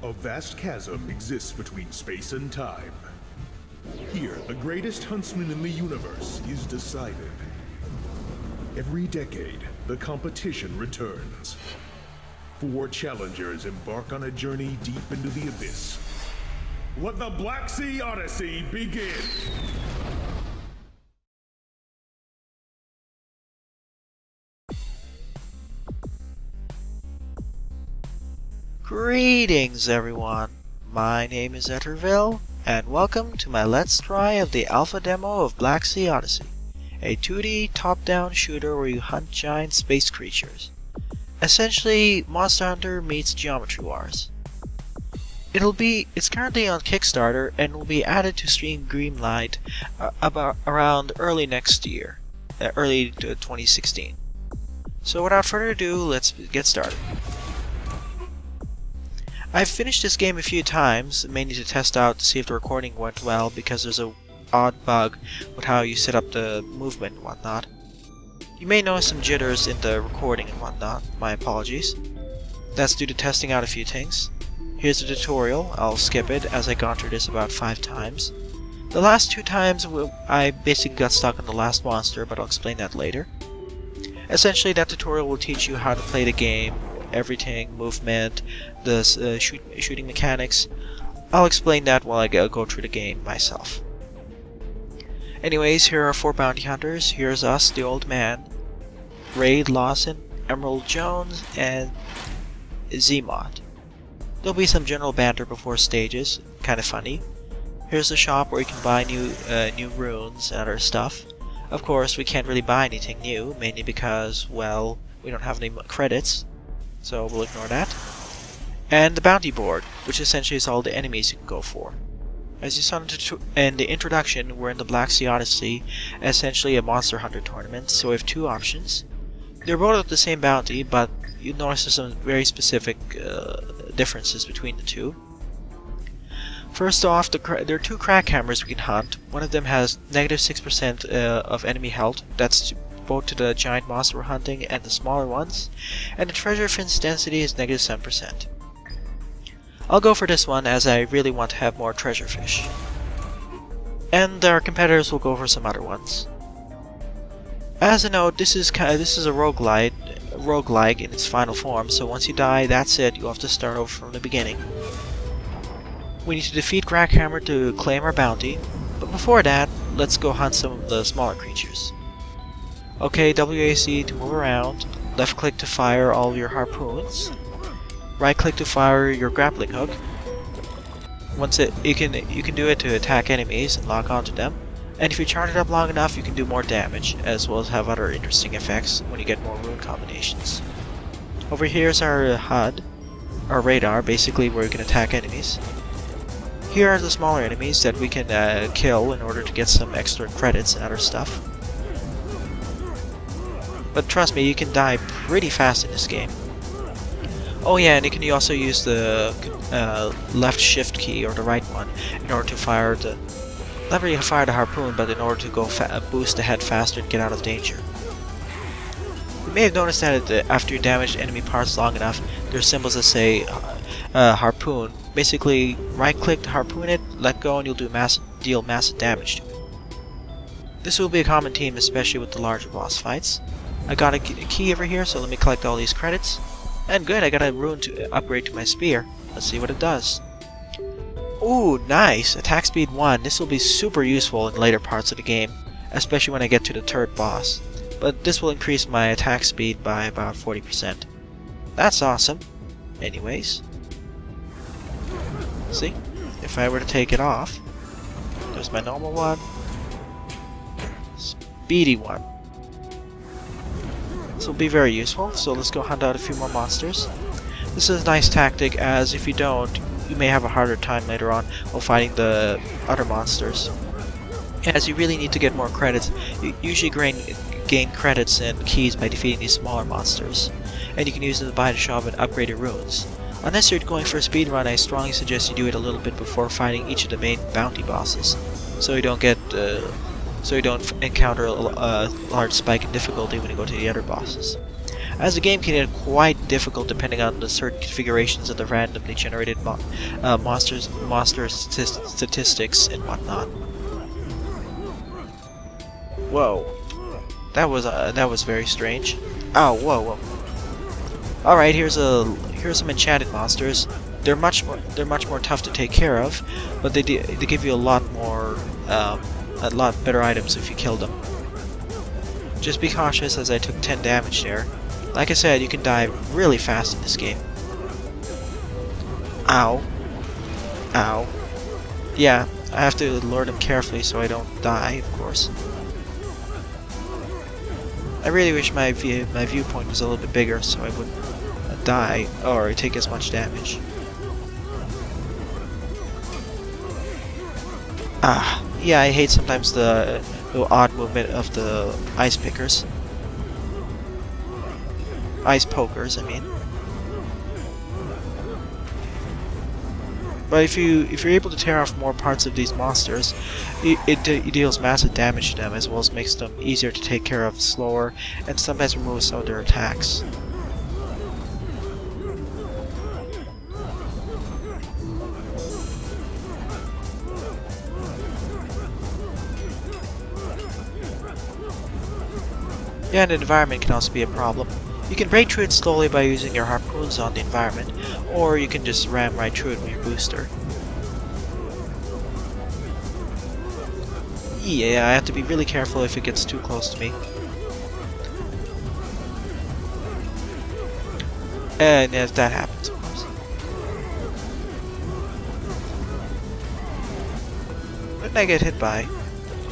A vast chasm exists between space and time. Here, the greatest huntsman in the universe is decided. Every decade, the competition returns. 4 challengers embark on a journey deep into the abyss. Let the Blacksea Odyssey begin! Greetings everyone, my name is Etterville, and welcome to my Let's Try of the alpha demo of Blacksea Odyssey, a 2D top-down shooter where you hunt giant space creatures. Essentially, Monster Hunter meets Geometry Wars. It's currently on Kickstarter and will be added to Steam Greenlight about around early next year, early 2016. So without further ado, let's get started. I've finished this game a few times, mainly to test out to see if the recording went well, because there's a odd bug with how you set up the movement and whatnot. You may notice some jitters in the recording and whatnot, my apologies. That's due to testing out a few things. Here's the tutorial, I'll skip it as I've gone through this about 5 times. The last 2 times I basically got stuck on the last monster, but I'll explain that later. Essentially that tutorial will teach you how to play the game, everything, movement, the shooting mechanics. I'll explain that while I go through the game myself. Anyways, here are 4 bounty hunters. Here's us, the old man, Raid Lawson, Emerald Jones, and Zmod. There'll be some general banter before stages, kinda funny. Here's the shop where you can buy new runes and other stuff. Of course, we can't really buy anything new, mainly because, well, we don't have any credits, so we'll ignore that. And the bounty board, which essentially is all the enemies you can go for. As you saw in the introduction, we're in the Blacksea Odyssey, essentially a Monster Hunter tournament, so we have 2 options. They're both the same bounty, but you'll notice there's some very specific differences between the 2. First off, there are 2 crack hammers we can hunt. One of them has negative 6% of enemy health, that's both to the giant monster we're hunting and the smaller ones, and the treasure fin's density is negative 7%. I'll go for this one as I really want to have more treasure fish. And our competitors will go for some other ones. As a note, this is a roguelike in its final form, so once you die, that's it, you'll have to start over from the beginning. We need to defeat Crackhammer to claim our bounty, but before that, let's go hunt some of the smaller creatures. Okay, WAC to move around, left click to fire all your harpoons, right click to fire your grappling hook. You can do it to attack enemies and lock onto them, and if you charge it up long enough you can do more damage, as well as have other interesting effects when you get more rune combinations. Over here is our HUD, our radar, basically where you can attack enemies. Here are the smaller enemies that we can kill in order to get some extra credits and other stuff. But trust me, you can die pretty fast in this game. Oh yeah, and you can also use the left shift key, or the right one, in order to fire not really fire the harpoon, but in order to go boost ahead faster and get out of danger. You may have noticed that after you damage enemy parts long enough, there are symbols that say harpoon. Basically, right click to harpoon it, let go, and you'll deal massive damage to it. This will be a common theme, especially with the larger boss fights. I got a key over here, so let me collect all these credits. And good, I got a rune to upgrade to my spear. Let's see what it does. Ooh, nice! Attack speed 1. This will be super useful in later parts of the game, especially when I get to the 3rd boss. But this will increase my attack speed by about 40%. That's awesome. Anyways. See? If I were to take it off, there's my normal one. Speedy one. This will be very useful, so let's go hunt out a few more monsters. This is a nice tactic, as if you don't, you may have a harder time later on while fighting the other monsters. As you really need to get more credits, you usually gain credits and keys by defeating these smaller monsters, and you can use them to buy the shop and upgrade your runes. Unless you're going for a speedrun, I strongly suggest you do it a little bit before fighting each of the main bounty bosses, so you don't encounter a large spike in difficulty when you go to the other bosses. as the game can get quite difficult depending on the certain configurations of the randomly generated monster statistics and whatnot. Whoa, that was very strange. Oh, whoa. All right, here's some enchanted monsters. They're much more tough to take care of, but they give you a lot better items if you kill them. Just be cautious, as I took 10 damage there. Like I said, you can die really fast in this game. Ow. Ow. Yeah, I have to lure them carefully so I don't die, of course. I really wish my viewpoint was a little bit bigger so I wouldn't die or take as much damage. Ah, yeah, I hate sometimes the odd movement of the ice pickers. Ice pokers, I mean. But if you're able to tear off more parts of these monsters, it deals massive damage to them, as well as makes them easier to take care of slower, and sometimes removes some of their attacks. Yeah, and the environment can also be a problem. You can break through it slowly by using your harpoons on the environment, or you can just ram right through it with your booster. Yeah, I have to be really careful if it gets too close to me. And if that happens, of course. What did I get hit by?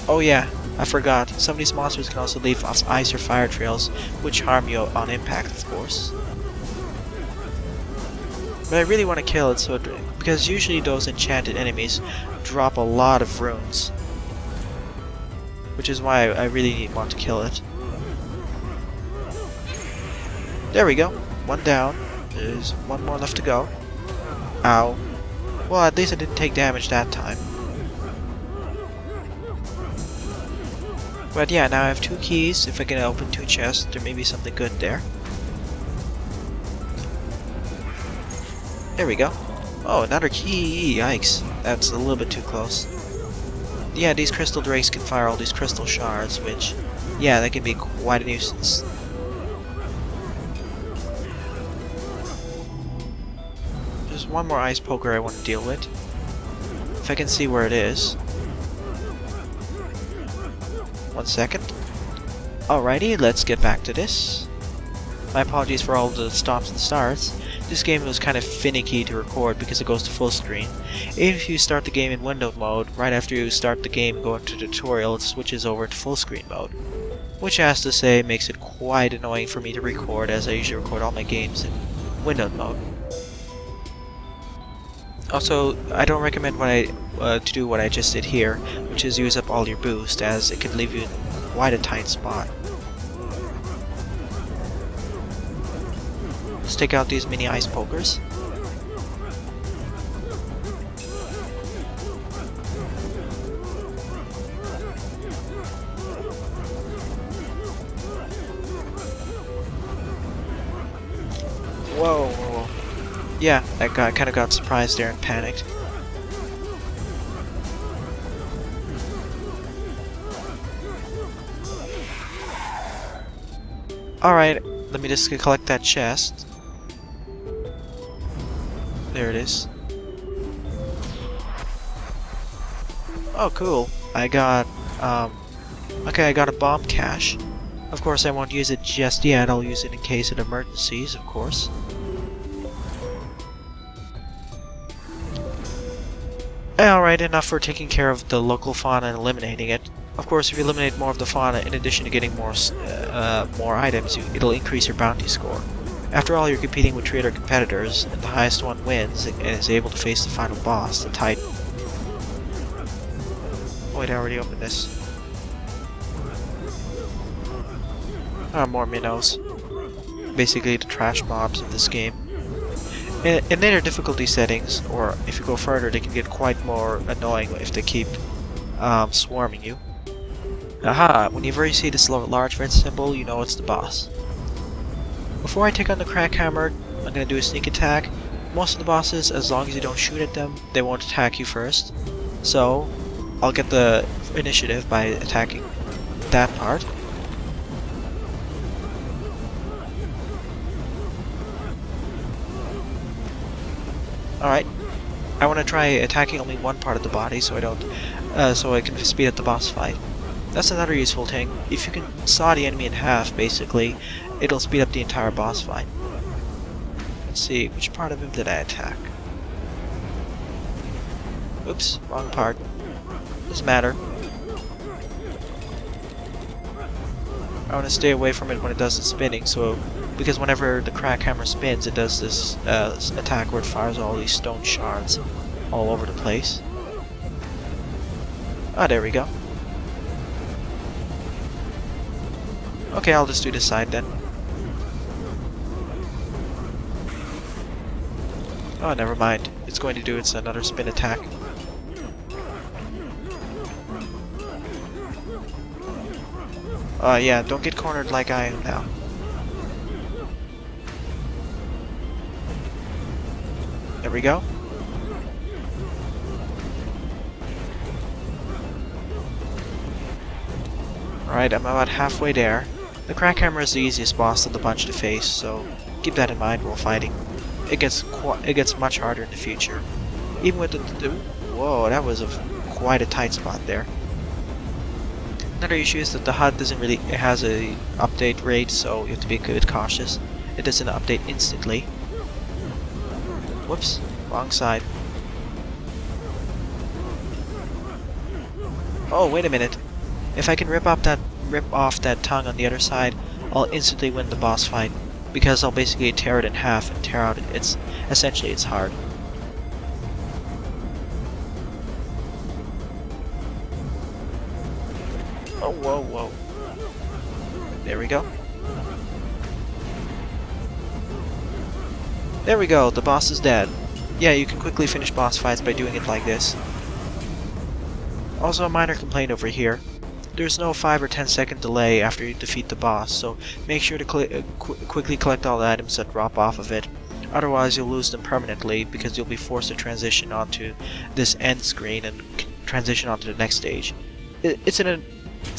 Oh yeah, I forgot. Some of these monsters can also leave off ice or fire trails, which harm you on impact, of course. But I really want to kill it, because usually those enchanted enemies drop a lot of runes. Which is why I really want to kill it. There we go. One down. There's one more left to go. Ow. Well, at least I didn't take damage that time. But yeah, now I have 2 keys. If I can open 2 chests, there may be something good there. There we go. Oh, another key! Yikes. That's a little bit too close. Yeah, these crystal drakes can fire all these crystal shards, which, yeah, that can be quite a nuisance. There's one more ice poker I want to deal with. If I can see where it is. 1 second. Alrighty, let's get back to this. My apologies for all the stops and starts. This game was kind of finicky to record because it goes to full screen. Even if you start the game in windowed mode, right after you start the game and go into the tutorial, it switches over to full screen mode. Which, has to say, makes it quite annoying for me to record, as I usually record all my games in windowed mode. Also, I don't recommend to do what I just did here, which is use up all your boost, as it can leave you in quite a tight spot. Let's take out these mini ice pokers. Whoa, whoa, whoa. Yeah, I kind of got surprised there and panicked. Alright, let me just collect that chest. There it is. Oh, cool. I got, okay, I got a bomb cache. Of course, I won't use it just yet. I'll use it in case of emergencies, of course. Alright, enough for taking care of the local fauna and eliminating it. Of course, if you eliminate more of the fauna, in addition to getting more items, it'll increase your bounty score. After all, you're competing with 3 other competitors, and the highest one wins and is able to face the final boss, the Titan. Oh wait, I already opened this. More minnows. Basically the trash mobs of this game. In later difficulty settings, or if you go further, they can get quite more annoying if they keep swarming you. Aha! Whenever you see this large red symbol, you know it's the boss. Before I take on the crack hammer, I'm going to do a sneak attack. Most of the bosses, as long as you don't shoot at them, they won't attack you first. So, I'll get the initiative by attacking that part. Alright, I want to try attacking only one part of the body so I can speed up the boss fight. That's another useful thing. If you can saw the enemy in half, basically, it'll speed up the entire boss fight. Let's see, which part of him did I attack? Oops, wrong part. Doesn't matter. I want to stay away from it when it does the spinning, because whenever the crack hammer spins, it does this attack where it fires all these stone shards all over the place. Ah, there we go. Okay, I'll just do this side then. Oh, never mind. It's going to do another spin attack. Yeah, don't get cornered like I am now. There we go. Alright, I'm about halfway there. The crack hammer is the easiest boss of the bunch to face, so keep that in mind while fighting. It gets much harder in the future. Even with the whoa, that was quite a tight spot there. Another issue is that the HUD it has a update rate, so you have to be a bit cautious. It doesn't update instantly. Whoops, wrong side. Oh, wait a minute. If I can rip off that tongue on the other side, I'll instantly win the boss fight, because I'll basically tear it in half and tear out essentially its heart. Oh, whoa, whoa. There we go. There we go, the boss is dead. Yeah, you can quickly finish boss fights by doing it like this. Also, a minor complaint over here. There's no 5 or 10 second delay after you defeat the boss, so make sure to quickly collect all the items that drop off of it. Otherwise, you'll lose them permanently because you'll be forced to transition onto this end screen and transition onto the next stage. It's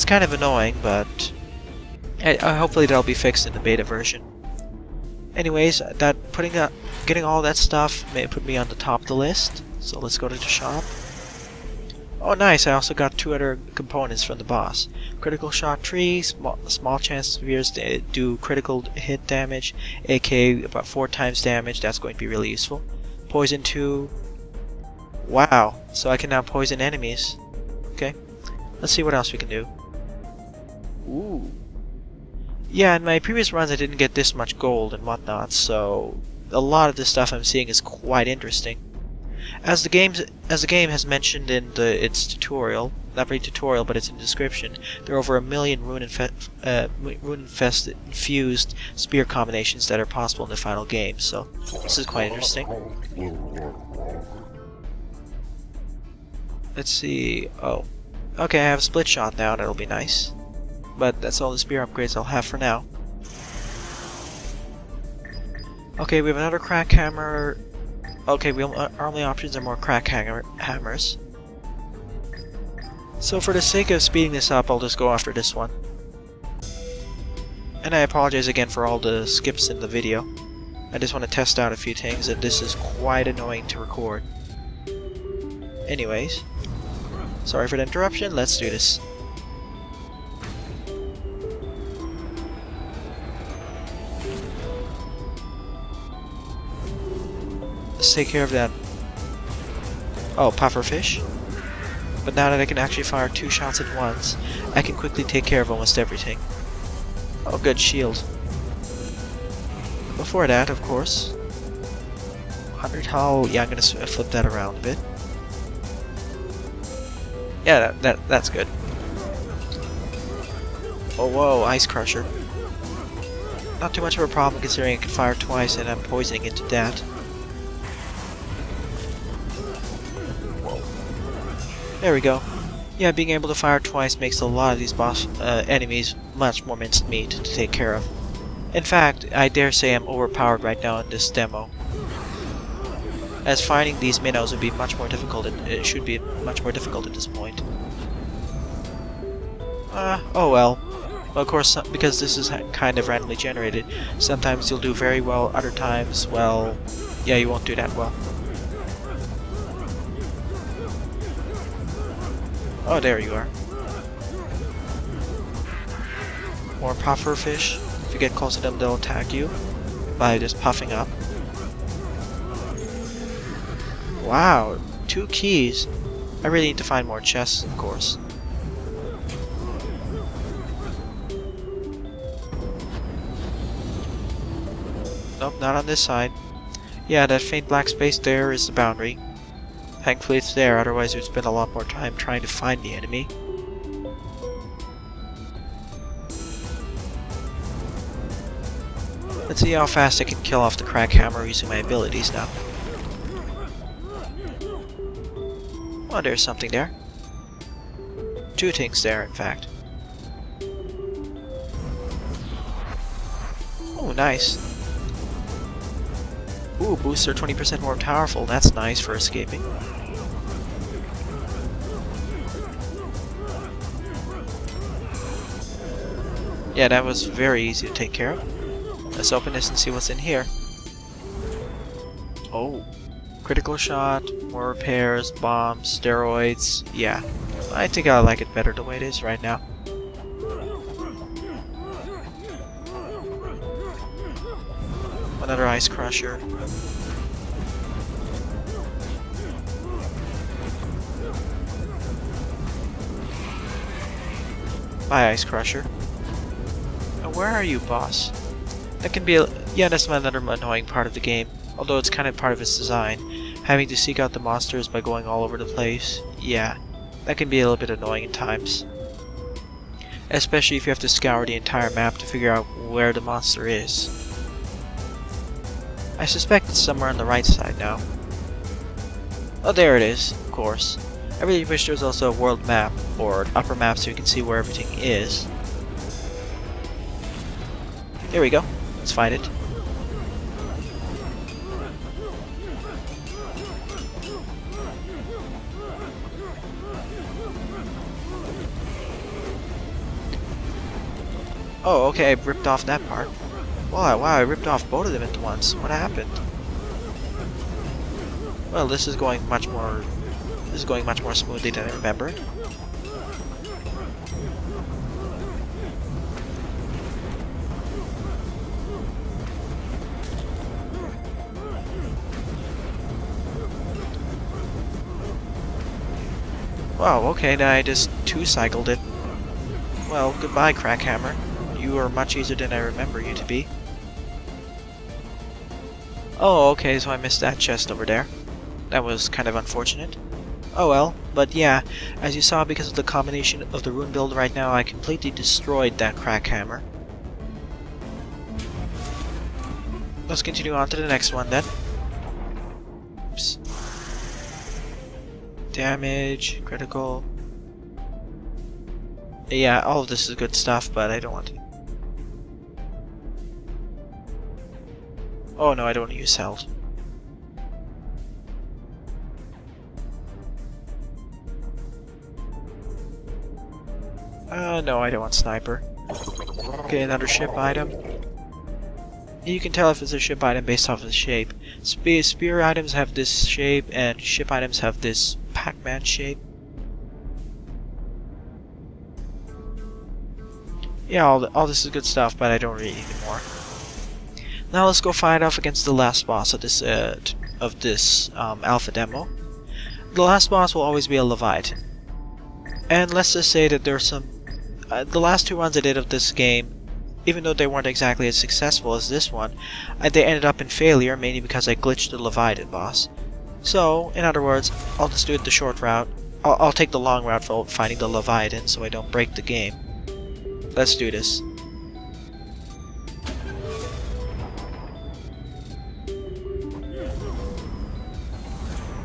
kind of annoying, but hopefully that'll be fixed in the beta version. Anyways, getting all that stuff may put me on the top of the list, so let's go to the shop. Oh nice, I also got 2 other components from the boss. Critical shot tree, small chance spheres do critical hit damage, aka about 4 times damage, that's going to be really useful. Poison 2, wow, so I can now poison enemies. Okay, let's see what else we can do. Ooh. Yeah, in my previous runs I didn't get this much gold and whatnot, so a lot of the stuff I'm seeing is quite interesting. As the game has mentioned in its tutorial, not really tutorial, but it's in the description, there are over 1 million rune-infused spear combinations that are possible in the final game, so this is quite interesting. Let's see, oh. Okay, I have a split shot now, that'll be nice. But that's all the spear upgrades I'll have for now. Okay, we have another crack hammer. Okay, our only options are more crack hammers. So for the sake of speeding this up, I'll just go after this one. And I apologize again for all the skips in the video. I just want to test out a few things, and this is quite annoying to record. Anyways, sorry for the interruption, let's do this. Let's take care of that. Oh, pufferfish. But now that I can actually fire 2 shots at once, I can quickly take care of almost everything. Oh, good shield. Before that, of course, 100 hull. Yeah, I'm gonna flip that around a bit. Yeah, that's good. Oh, whoa, ice crusher. Not too much of a problem considering I can fire twice and I'm poisoning it to death. There we go. Yeah, being able to fire twice makes a lot of these boss enemies much more minced meat to take care of. In fact, I dare say I'm overpowered right now in this demo, as finding these minnows would be much more difficult. It should be much more difficult at this point. Oh well. Well, of course, because this is kind of randomly generated, sometimes you'll do very well, other times, well, yeah, you won't do that well. Oh, there you are. More puffer fish. If you get close to them, they'll attack you by just puffing up. Wow, 2 keys. I really need to find more chests, of course. Nope, not on this side. Yeah, that faint black space there is the boundary. Thankfully it's there, otherwise we'd spend a lot more time trying to find the enemy. Let's see how fast I can kill off the crack hammer using my abilities now. Oh, there's something there. 2 things there, in fact. Oh, nice. Ooh, boosts are 20% more powerful. That's nice for escaping. Yeah, that was very easy to take care of. Let's open this and see what's in here. Oh. Critical shot, more repairs, bombs, steroids. Yeah. I think I like it better the way it is right now. Another ice crusher. Bye, ice crusher. Now, where are you, boss? That can be a... yeah, that's another annoying part of the game. Although it's kind of part of its design. Having to seek out the monsters by going all over the place. Yeah, that can be a little bit annoying at times. Especially if you have to scour the entire map to figure out where the monster is. I suspect it's somewhere on the right side now. Oh, there it is, of course. I really wish there was also a world map, or an upper map so you can see where everything is. There we go. Let's find it. Oh, okay, I ripped off that part. Wow, I ripped off both of them at once. What happened? Well, this is going much more smoothly than I remembered. Wow, okay, now I just two-cycled it. Well, goodbye, Crackhammer. You are much easier than I remember you to be. Oh, okay, so I missed that chest over there. That was kind of unfortunate. Oh well, but yeah, as you saw, because of the combination of the rune build right now, I completely destroyed that Crackhammer. Let's continue on to the next one then. Oops. Damage, critical. Yeah, all of this is good stuff, but I don't want to. Oh no, I don't want to use health. No, I don't want sniper. Okay, another ship item. You can tell if it's a ship item based off of the shape. Spear items have this shape, and ship items have this Pac-Man shape. Yeah, all this is good stuff, but I don't really need it more. Now let's go fight off against the last boss of this alpha demo. The last boss will always be a Leviathan. And let's just say that there's some... the last 2 runs I did of this game, even though they weren't exactly as successful as this one, they ended up in failure, mainly because I glitched the Leviathan boss. So, in other words, I'll just do it the short route. I'll take the long route for finding the Leviathan so I don't break the game. Let's do this.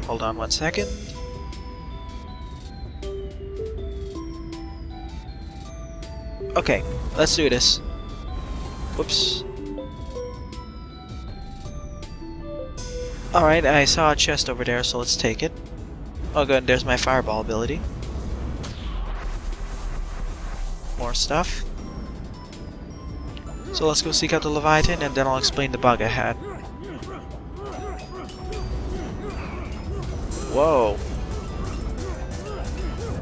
Hold on 1 second. Okay, let's do this. Whoops. Alright, I saw a chest over there, so let's take it. Oh good, there's my fireball ability. More stuff. So let's go seek out the Leviathan, and then I'll explain the bug I had. Whoa.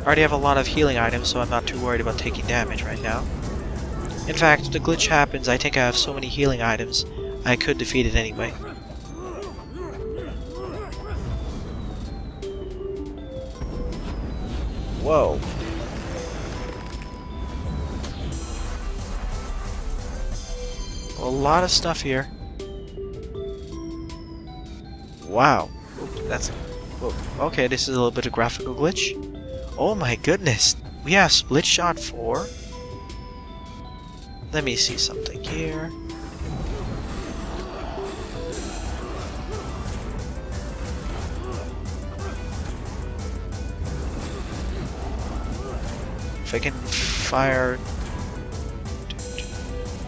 I already have a lot of healing items, so I'm not too worried about taking damage right now. In fact, if the glitch happens, I think I have so many healing items, I could defeat it anyway. Whoa. A lot of stuff here. Wow. Oops, that's... Whoa. Okay, this is a little bit of graphical glitch. Oh my goodness. We have split shot 4. Let me see something here. If I can fire...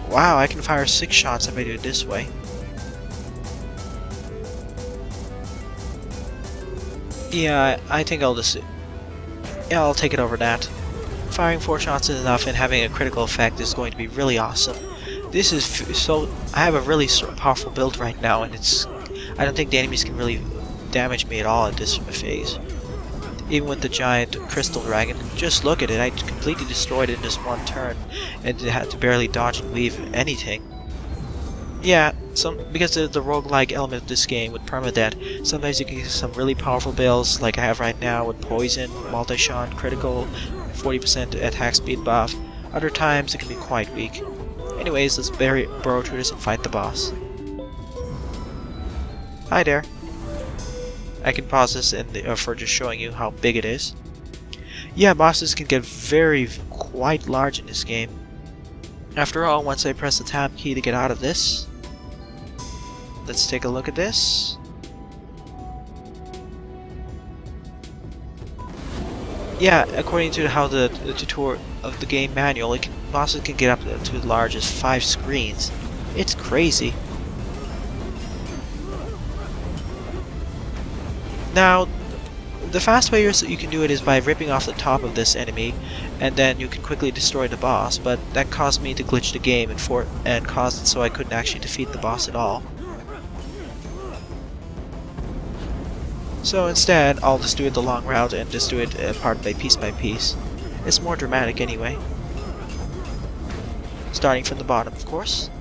Wow, I can fire 6 shots if I do it this way. Yeah, I think I'll just... Yeah, I'll take it over that. Firing 4 shots is enough, and having a critical effect is going to be really awesome. This is so... I have a really powerful build right now, and it's... I don't think the enemies can really damage me at all at this phase. Even with the giant crystal dragon, just look at it, I completely destroyed it in just one turn, and it had to barely dodge and weave anything. Yeah, because of the roguelike element of this game with permadeath, sometimes you can get some really powerful builds like I have right now with poison, multi-shot, critical, 40% attack speed buff. Other times it can be quite weak. Anyways, let's burrow through this and fight the boss. Hi there. I can pause this for just showing you how big it is. Yeah, bosses can get quite large in this game. After all, once I press the tab key to get out of this, let's take a look at this. Yeah, according to how the tutorial of the game manual, bosses can get up to as large as 5 screens. It's crazy. Now, the fast way you can do it is by ripping off the top of this enemy, and then you can quickly destroy the boss, but that caused me to glitch the game and caused it so I couldn't actually defeat the boss at all. So instead, I'll just do it the long route and just do it part by piece. It's more dramatic anyway. Starting from the bottom, of course.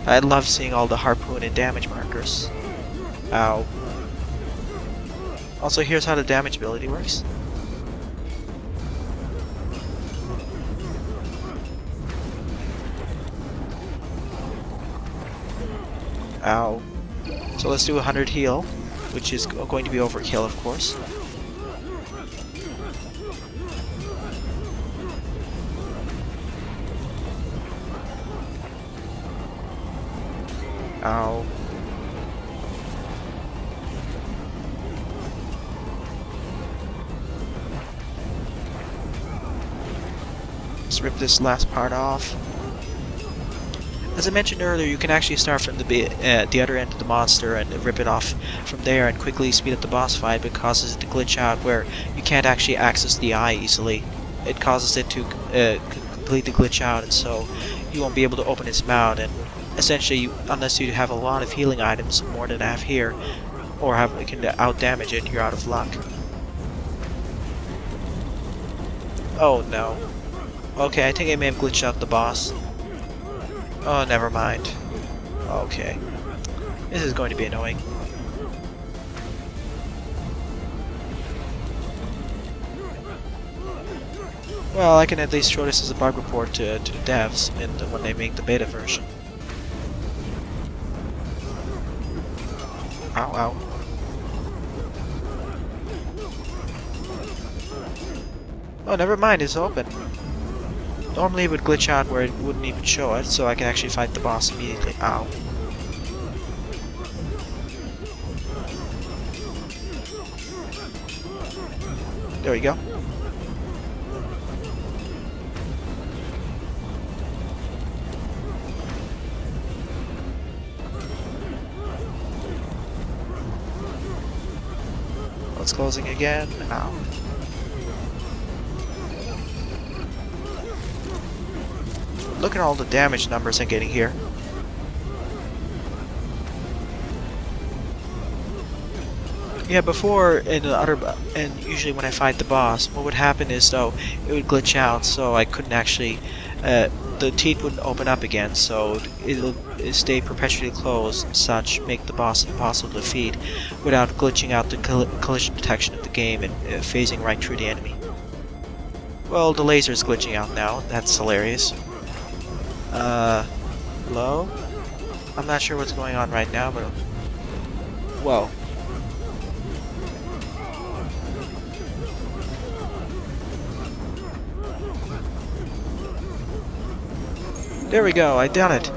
I love seeing all the harpoon and damage markers. Ow. Also, here's how the damage ability works. Ow. So let's do 100 heal, which is going to be overkill, of course. Ow. Let's rip this last part off. As I mentioned earlier, you can actually start from the other end of the monster and rip it off from there and quickly speed up the boss fight, but causes it to glitch out where you can't actually access the eye easily. It causes it to completely glitch out, and so you won't be able to open its mouth, and essentially, unless you have a lot of healing items, more than I have here, or can out-damage it, you're out of luck. Oh no. Okay, I think I may have glitched out the boss. Oh, never mind. Okay. This is going to be annoying. Well, I can at least show this as a bug report to the devs when they make the beta version. Ow, ow. Oh, never mind, it's open. Normally it would glitch out where it wouldn't even show it, so I can actually fight the boss immediately. Ow. There we go. closing again. Ow. Look at all the damage numbers I'm getting here. Yeah, before and usually when I fight the boss, what would happen is though it would glitch out, so I couldn't actually. The teeth wouldn't open up again, so it'll stay perpetually closed, and such make the boss impossible to defeat without glitching out the collision detection of the game and phasing right through the enemy. Well, the laser's glitching out now. That's hilarious. Hello? I'm not sure what's going on right now, but whoa. There we go, I done it.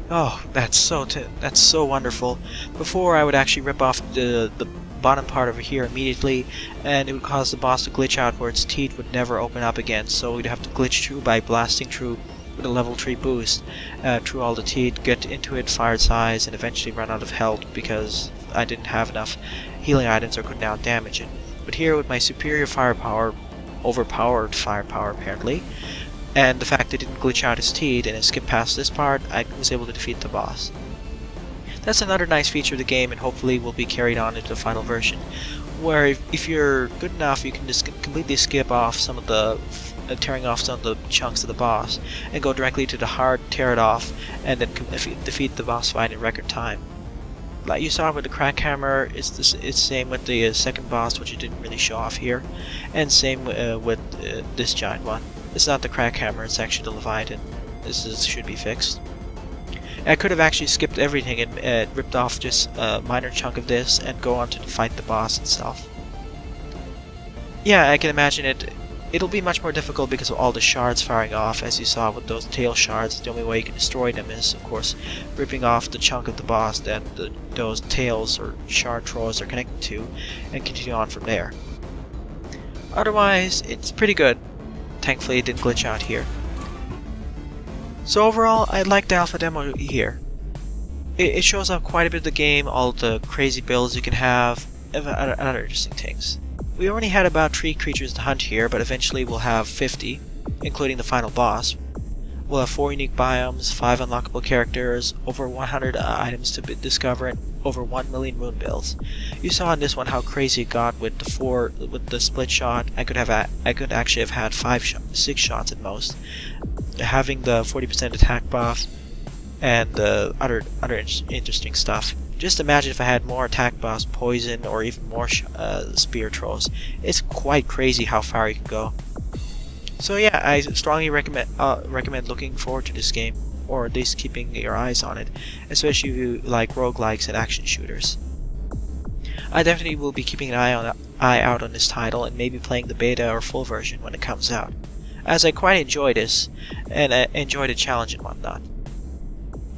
Oh, that's so wonderful. Before I would actually rip off the bottom part over here immediately, and it would cause the boss to glitch out where its teeth would never open up again, so we'd have to glitch through by blasting through with a level 3 boost through all the teeth, get into it, fire its eyes, and eventually run out of health because I didn't have enough healing items or couldn't out damage it. But here with my superior firepower, overpowered firepower apparently, and the fact that it didn't glitch out his teeth and it skipped past this part, I was able to defeat the boss. That's another nice feature of the game, and hopefully will be carried on into the final version, where if you're good enough, you can just completely skip off some of the tearing off some of the chunks of the boss and go directly to the hard tear it off and then defeat the boss fight in record time. Like you saw with the crack hammer, it's same with the second boss, which it didn't really show off here, and same with this giant one. It's not the crack hammer, it's actually the Leviathan. This should be fixed. I could have actually skipped everything and ripped off just a minor chunk of this and go on to fight the boss itself. Yeah, I can imagine it'll be much more difficult because of all the shards firing off, as you saw with those tail shards. The only way you can destroy them is, of course, ripping off the chunk of the boss that those tails or shard throwers are connected to, and continue on from there. Otherwise, it's pretty good. Thankfully, it didn't glitch out here. So overall, I like the alpha demo here. It shows off quite a bit of the game, all the crazy builds you can have, and other interesting things. We already had about 3 creatures to hunt here, but eventually we'll have 50, including the final boss. We'll have 4 unique biomes, 5 unlockable characters, over 100 items to discover, and over 1 million rune builds. You saw in this one how crazy it got with the split shot. I could actually have had 6 shots at most. Having the 40% attack buff and the other interesting stuff. Just imagine if I had more attack buffs, poison, or even more spear throws. It's quite crazy how far you can go. So yeah, I strongly recommend looking forward to this game, or at least keeping your eyes on it, especially if you like roguelikes and action shooters. I definitely will be keeping an eye out on this title and maybe playing the beta or full version when it comes out, as I quite enjoy this, and I enjoy the challenge and whatnot.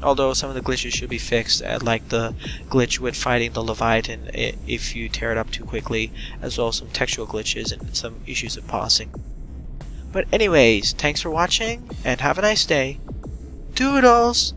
Although some of the glitches should be fixed, like the glitch with fighting the Leviathan if you tear it up too quickly, as well as some textual glitches and some issues of pausing. But anyways, thanks for watching, and have a nice day. Toodles!